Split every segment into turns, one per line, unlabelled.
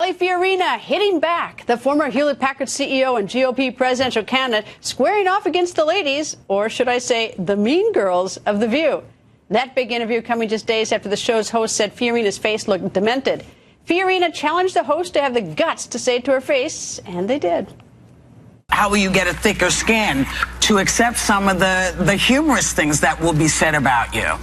Carly Fiorina hitting back. The former Hewlett-Packard CEO and GOP presidential candidate squaring off against the ladies, or should I say the mean girls, of The View. That big interview coming just days after the show's host said Fiorina's face looked demented. Fiorina challenged the host to have the guts to say it to her face, and they did.
How will you get a thicker skin to accept some of the humorous things that will be said about you?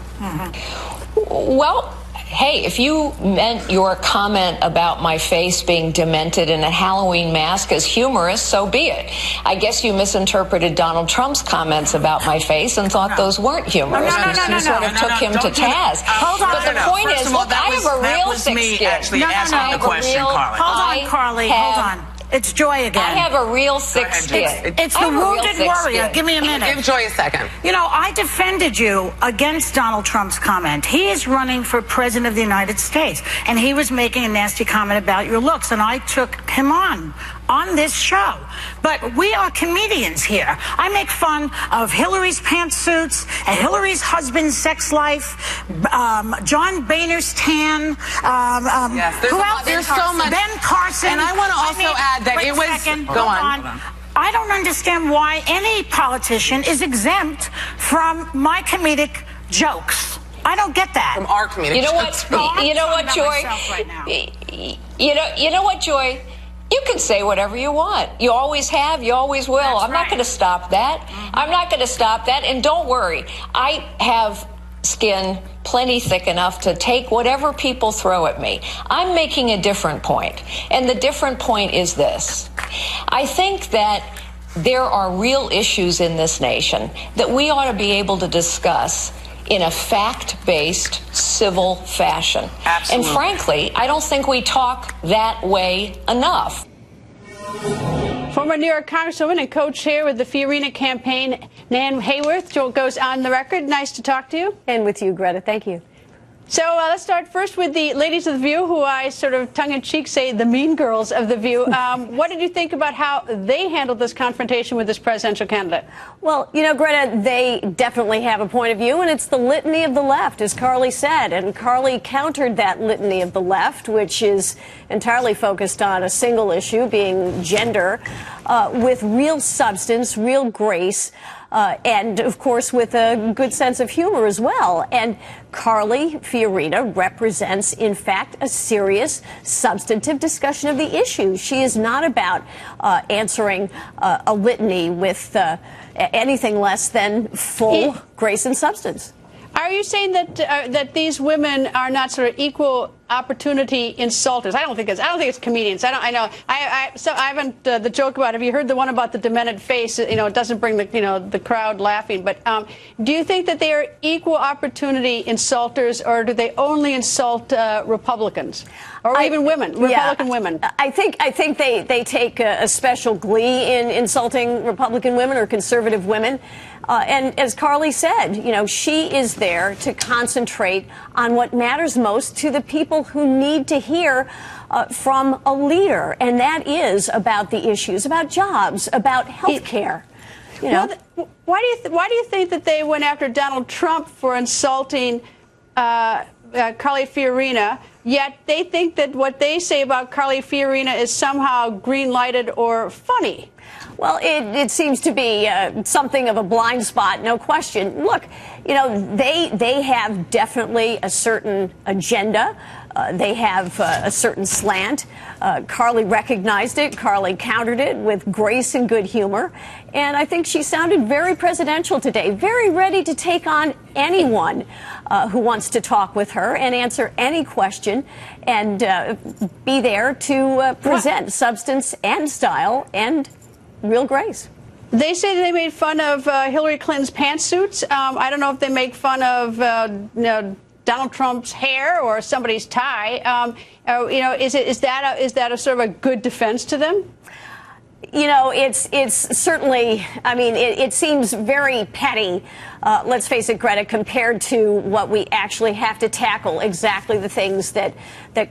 Well, hey, if you meant your comment about my face being demented in a Halloween mask as humorous, so be it. I guess you misinterpreted Donald Trump's comments about my face and thought those weren't humorous. You sort of took him to task.
Hold on.
But the point is, look, I have a real thick skin.
Hold
on, Carly. Hold on. It's Joy again.
I have a real thick skin.
It's the wounded warrior. Give me a minute.
Give Joy a second.
You know, I defended you against Donald Trump's comment. He is running for president of the United States, and he was making a nasty comment about your looks, and I took him on this show. But we are comedians here. I make fun of Hillary's pantsuits, and Hillary's husband's sex life, John Boehner's tan,
yes,
who else?
There's so much.
Ben Carson.
And I want to also add that
wait
it was...
a second,
Go on.
I don't understand why any politician is exempt from my comedic jokes. I don't get that.
From our comedic jokes.
You know what, Joy? You know what, Joy? You can say whatever you want. You always have. You always will. I'm not going to stop that. I'm not going to stop that. And don't worry. I have skin plenty thick enough to take whatever people throw at me. I'm making a different point. And the different point is this. I think that there are real issues in this nation that we ought to be able to discuss in a fact-based, civil fashion.
Absolutely.
And frankly, I don't think we talk that way enough.
Former New York Congresswoman and co-chair with the Fiorina campaign, Nan Hayworth, goes on the record. Nice to talk to you.
And with you, Greta. Thank you.
So let's start first with the ladies of The View, who I sort of tongue-in-cheek say the mean girls of The View. What did you think about how they handled this confrontation with this presidential candidate?
Well, you know, Greta, they definitely have a point of view, and it's the litany of the left, as Carly said. And Carly countered that litany of the left, which is entirely focused on a single issue, being gender, with real substance, real grace, and, of course, with a good sense of humor as well. And Carly Fiorina represents, in fact, a serious, substantive discussion of the issue. She is not about answering a litany with anything less than full grace and substance.
Are you saying that that these women are not sort of equal opportunity insulters? I don't think it's comedians. I know. So I haven't the joke about. Have you heard the one about the demented face? You know, it doesn't bring the crowd laughing. But do you think that they are equal opportunity insulters, or do they only insult Republicans, or even women, Republican women?
I think they take a special glee in insulting Republican women or conservative women. And as Carly said, you know, she is there to concentrate on what matters most to the people who need to hear from a leader. And that is about the issues, about jobs, about health care. You know,
well, why do you think that they went after Donald Trump for insulting Carly Fiorina, yet they think that what they say about Carly Fiorina is somehow green-lighted or funny?
Well, it seems to be something of a blind spot, no question. Look, you know, they have definitely a certain agenda. They have a certain slant. Carly recognized it. Carly countered it with grace and good humor. And I think she sounded very presidential today, very ready to take on anyone who wants to talk with her and answer any question and be there to present substance and style and real grace.
They say they made fun of Hillary Clinton's pantsuits. I don't know if they make fun of Donald Trump's hair or somebody's tie. You know, is that a sort of a good defense to them?
you know, it's certainly, I mean, it seems very petty, let's face it, Greta, compared to what we actually have to tackle, exactly the things that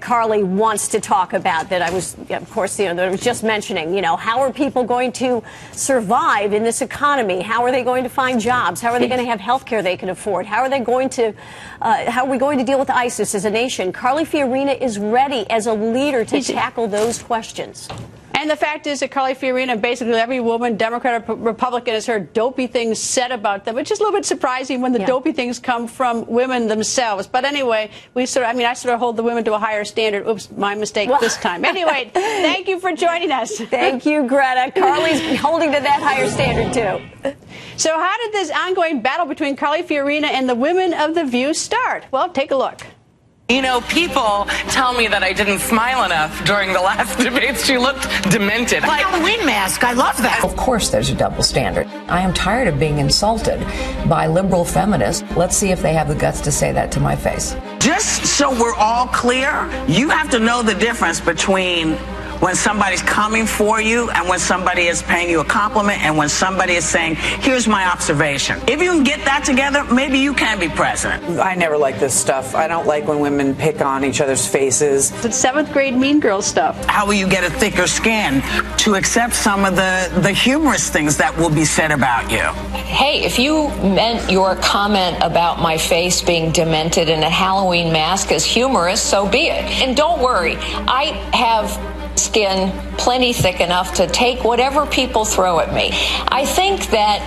Carly wants to talk about, that I was, of course, you know, that I was just mentioning. You know, how are people going to survive in this economy? How are they going to find jobs? How are they going to have health care they can afford? How are they going to, how are we going to deal with ISIS as a nation? Carly Fiorina is ready as a leader to tackle those questions.
And the fact is that Carly Fiorina, basically every woman, Democrat or Republican, has heard dopey things said about them, which is a little bit surprising when the dopey things come from women themselves. But anyway, I sort of hold the women to a higher standard. Oops, my mistake this time. Anyway, thank you for joining us.
Thank you, Greta. Carly's holding to that higher standard, too.
So how did this ongoing battle between Carly Fiorina and the women of The View start? Well, take a look.
You know, people tell me that I didn't smile enough during the last debates. She looked demented.
Like Halloween mask. I love that.
Of course there's a double standard. I am tired of being insulted by liberal feminists. Let's see if they have the guts to say that to my face.
Just so we're all clear, you have to know the difference between when somebody's coming for you and when somebody is paying you a compliment and when somebody is saying, here's my observation. If you can get that together, maybe you can be president.
I never like this stuff. I don't like when women pick on each other's faces.
It's 7th grade Mean Girls stuff.
How will you get a thicker skin to accept some of the humorous things that will be said about you?
Hey, if you meant your comment about my face being demented and a Halloween mask as humorous, so be it. And don't worry, I have skin plenty thick enough to take whatever people throw at me. I think that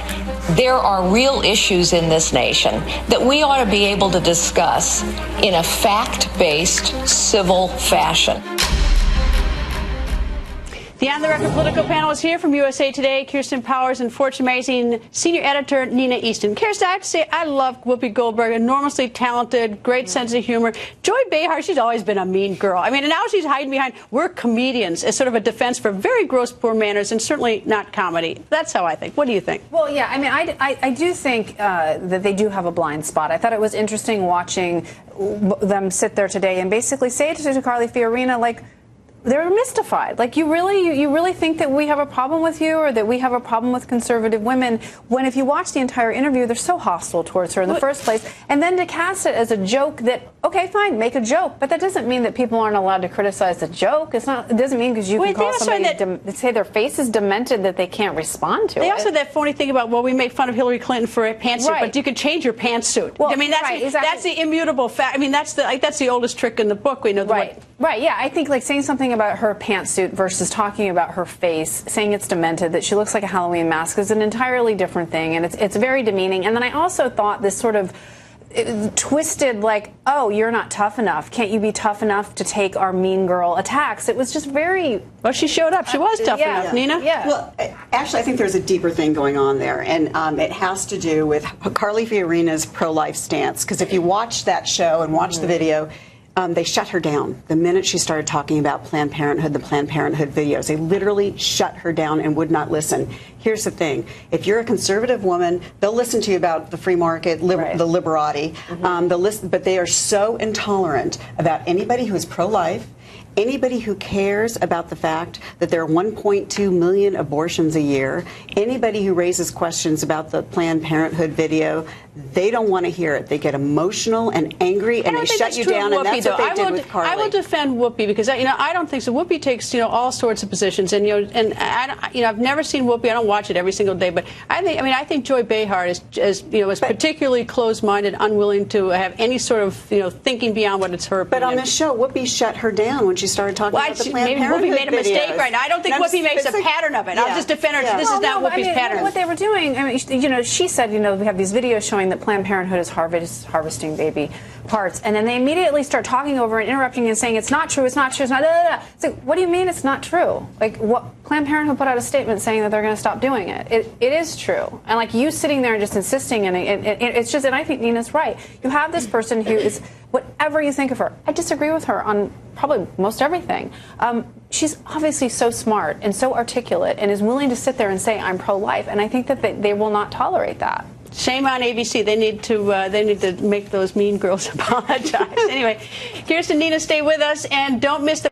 there are real issues in this nation that we ought to be able to discuss in a fact-based, civil fashion.
The On the Record political panel is here from USA Today. Kirsten Powers and Fortune Magazine senior editor Nina Easton. Kirsten, I have to say, I love Whoopi Goldberg, enormously talented, great sense of humor. Joy Behar, she's always been a mean girl. I mean, and now she's hiding behind, we're comedians, as sort of a defense for very gross, poor manners, and certainly not comedy. That's how I think. What do you think?
Well, yeah, I mean, I do think that they do have a blind spot. I thought it was interesting watching them sit there today and basically say to Carly Fiorina, like, they're mystified. Like, you really think that we have a problem with you, or that we have a problem with conservative women, when if you watch the entire interview, they're so hostile towards her in the first place. And then to cast it as a joke that, okay, fine, make a joke, but that doesn't mean that people aren't allowed to criticize the joke. It doesn't mean because you can call somebody say their face is demented that they can't respond to it.
They also had that phony thing about, well, we make fun of Hillary Clinton for a pantsuit, but you can change your pantsuit. Well, I mean, that's the immutable fact. I mean, that's the oldest trick in the book. We know.
Right, yeah. I think, like, saying something about her pantsuit versus talking about her face, saying it's demented, that she looks like a Halloween mask, is an entirely different thing, and it's very demeaning. And then I also thought this sort of twisted, like, oh, you're not tough enough. Can't you be tough enough to take our mean girl attacks? It was just very...
Well, she showed up. She was tough enough, Nina.
Yeah.
Well, actually, I think there's a deeper thing going on there, and it has to do with Carly Fiorina's pro-life stance, because if you watch that show and watch the video, they shut her down the minute she started talking about Planned Parenthood, the Planned Parenthood videos. They literally shut her down and would not listen. Here's the thing. If you're a conservative woman, they'll listen to you about the free market, the liberati, but they are so intolerant about anybody who is pro-life, anybody who cares about the fact that there are 1.2 million abortions a year, anybody who raises questions about the Planned Parenthood video, they don't want to hear it. They get emotional and angry, and they shut you down, and that's what they did with Carly.
I will defend Whoopi, because I don't think so. Whoopi takes all sorts of positions, and I've never seen Whoopi. I don't watch it every single day, but I think Joy Behar is particularly closed-minded, unwilling to have any sort of thinking beyond what it's her opinion.
But on this show, Whoopi shut her down when she started talking about the Planned Parenthood
Maybe Whoopi made a mistake
videos.
right now. I don't think Whoopi makes a pattern of it. I'll just defend her. This is not Whoopi's pattern.
What they were doing, she said, we have these videos showing that Planned Parenthood is harvesting baby parts, and then they immediately start talking over and interrupting and saying it's not true, it's not true, it's not. It's like, what do you mean it's not true? Like, what? Planned Parenthood put out a statement saying that they're going to stop doing it. It is true, and like you sitting there and just insisting, and it's just. And I think Nina's right. You have this person who is, whatever you think of her, I disagree with her on probably most everything. She's obviously so smart and so articulate, and is willing to sit there and say I'm pro-life, and I think that they will not tolerate that.
Shame on ABC. They need to make those mean girls apologize. Anyway, Kirsten, Nina, stay with us, and don't miss the